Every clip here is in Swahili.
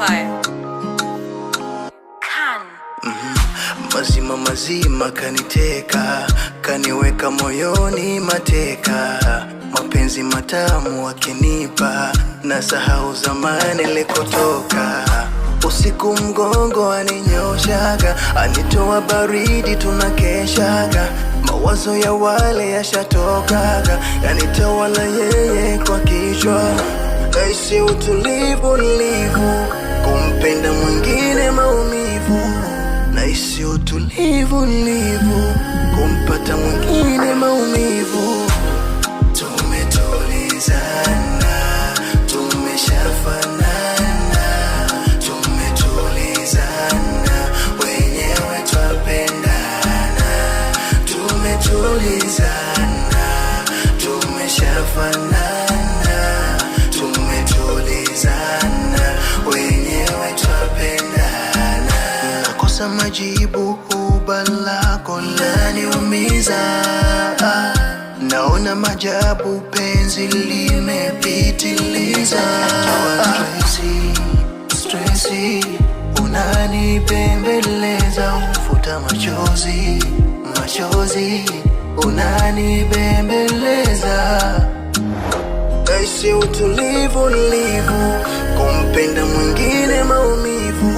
Empire. Mazima mazima kaniteka, kaniweka moyoni mateka. Mapenzi matamu akinipa, na sahau zamani likotoka. Usiku mgongo aninyoshaga, anitoa baridi tunakeshaga. Mawazo ya wale yashatokaga, yanitawala yeye kwa kichwa. Naisi utulivu livu, kumpenda mwingine maumivu. Naisi utulivu livu, kumpata mwingine maumivu. Tumetulizana, tumeshafanana. Tumetulizana, wenyewe twapendana. Tumetulizana, tumeshafanana. Tumetulizana, wenyewe twapendana. Nakosa majibu, huba lako laniumiza. Naona majabu, penzi limepitiliza. Stressi, unanibembeleza. Ufuta machozi, unanibembeleza. Naisi utulivu livu, kumpenda mwingine maumivu.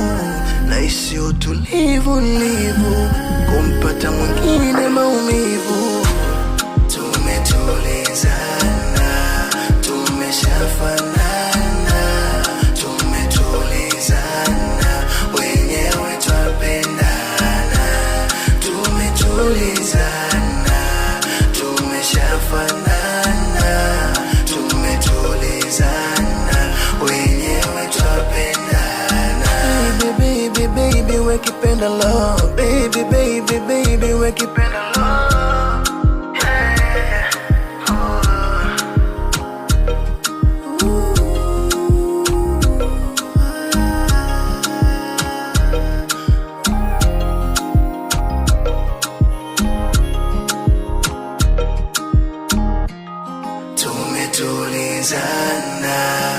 Naisi utulivu livu, kumpata mwingine maumivu. Tumetulizana, tumeshafanana. Tumetulizana, wenyewe twapendana. Tumetulizana, tumeshafanana. Tumetulizana, wenyewe twapendana. Baby, baby, we kipenda love. Baby, baby, baby, we kipenda love. Tumetulizana.